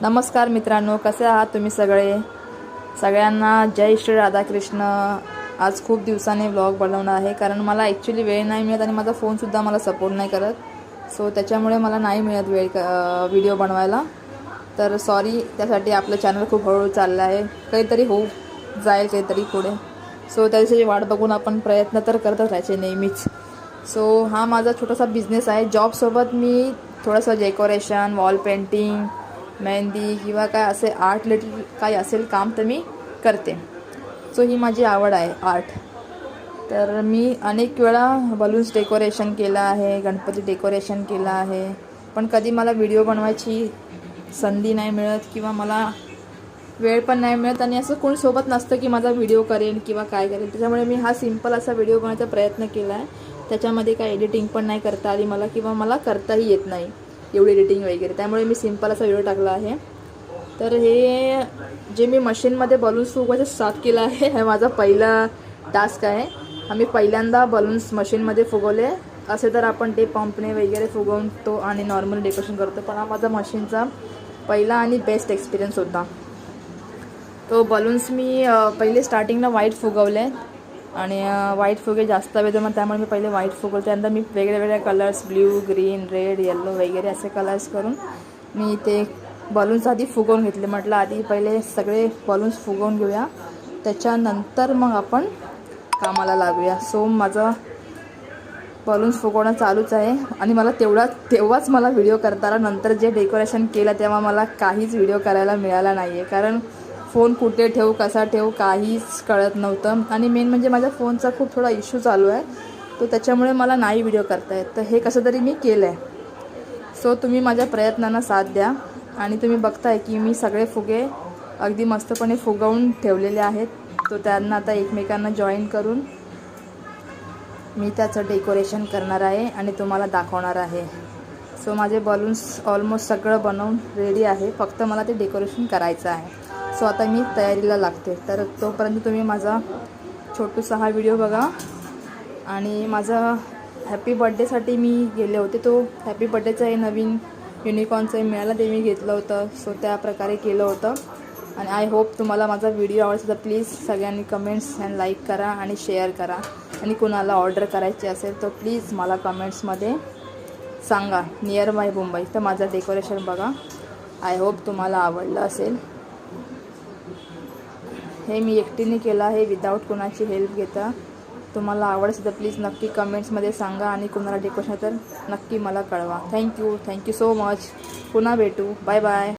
नमस्कार मित्रांनो, कसे आहात तुम्ही सगळे? सगळ्यांना जय श्री राधाकृष्ण. आज खूप दिवसांनी व्लॉग बनवणार आहे कारण मला ॲक्च्युली वेळ नाही मिळत आणि माझा फोनसुद्धा मला सपोर्ट नाही करत. सो त्याच्यामुळे मला नाही मिळत वेळ व्हिडिओ बनवायला. तर सॉरी त्यासाठी. आपलं चॅनल खूप हळूहळू चाललं आहे, काहीतरी होऊ जाईल काहीतरी पुढे. सो त्याची वाट बघून आपण प्रयत्न तर करतच राहायचे नेहमीच. सो हा माझा छोटासा बिझनेस आहे. जॉबसोबत मी थोडंसं डेकोरेशन, वॉल पेंटिंग, मेहंदी किंवा काय असे आर्ट रिलेटेड काही असेल काम तर मी करते. सो ही माझी आवड आहे आर्ट. तर मी अनेक वेळा बलून्स डेकोरेशन केलं आहे, गणपती डेकोरेशन केलं आहे, पण कधी मला व्हिडिओ बनवायची संधी नाही मिळत किंवा मला वेळ पण नाही मिळत आणि असं कोणी सोबत नसतं की माझा व्हिडिओ करेन किंवा काय करेन. त्याच्यामुळे मी हा सिम्पल असा व्हिडिओ बनवायचा प्रयत्न केला आहे. त्याच्यामध्ये काय एडिटिंग पण नाही करता आली मला किंवा मला करताही येत नाही एवढी एडिटिंग वगैरे. त्यामुळे मी सिम्पल असा व्हिडिओ टाकला आहे. तर हे जे मी मशीनमध्ये बलून्स फुगवायचं स्टार्ट केलं आहे, हा माझा पहिला टास्क आहे. आम्ही पहिल्यांदा बलून्स मशीनमध्ये फुगवले. असे तर आपण ते पंपने वगैरे फुगवतो आणि नॉर्मल डेकोरेशन करतो, पण हा माझा मशीनचा पहिला आणि बेस्ट एक्सपिरियन्स होता. तो बलून्स मी पहिले स्टार्टिंगला व्हाईट फुगवले आणि व्हाईट फुगे जास्त वेळ जमत, त्यामुळे मी पहिले व्हाईट फुगवले. त्यानंतर मी वेगवेगळ्या colours, blue, green, red, yellow वगैरे असे कलर्स करून मी ते बलून्स आधी फुगवून घेतले. म्हटलं आधी पहिले सगळे बलून्स फुगवून घेऊया, त्याच्यानंतर मग आपण कामाला लागूया. सो माझं बलून्स फुगवणं चालूच आहे आणि मला तेव्हाच मला व्हिडिओ करता आला. नंतर जे डेकोरेशन केलं तेव्हा मला काहीच व्हिडिओ करायला मिळाला नाही आहे, कारण फोन कुठे ठेवू, कसा ठेवू काहीच कळत नव्हतं. आणि मेन म्हणजे माझ्या फोनचा खूप थोडा इश्यू चालू आहे, तो त्याच्यामुळे मला नाही व्हिडिओ करता येत. तर हे कसं तरी मी केलं आहे. सो तुम्ही माझ्या प्रयत्नांना साथ द्या. आणि तुम्ही बघताय की मी सगळे फुगे अगदी मस्तपणे फुगवून ठेवलेले आहेत. तो त्यांना आता एकमेकांना जॉईन करून मी त्याचं डेकोरेशन करणार आहे आणि तुम्हाला दाखवणार आहे. सो माझे बलून्स ऑलमोस्ट सगळं बनवून रेडी आहे, फक्त मला ते डेकोरेशन करायचं आहे. सो आता मी तयारीला लागते. तर तोपर्यंत तुम्ही माझा छोटूसा हा व्हिडिओ बघा. आणि माझा हॅपी बड्डेसाठी मी गेले होते, तो हॅपी बड्डेचं हे नवीन युनिकॉर्नचं मिळालं, ते मी घेतलं होतं. सो त्या प्रकारे केलं होतं. आणि आय होप तुम्हाला माझा व्हिडिओ आवडला तर प्लीज सगळ्यांनी कमेंट्स अँड लाईक करा आणि शेअर करा. आणि कोणाला ऑर्डर करायची असेल तर प्लीज मला कमेंट्समध्ये सांगा नियर बाय मुंबई. तर माझं डेकोरेशन बघा. आय होप तुम्हाला आवडलं असेल. हे मी एकटीने केलं आहे, विदाऊट कोणाची हेल्प घेता. तुम्हाला आवडतं तर प्लीज नक्की कमेंट्समध्ये सांगा आणि कोणाला डेकोरेशन तर नक्की मला कळवा. Thank you so much. पुन्हा भेटू. Bye bye.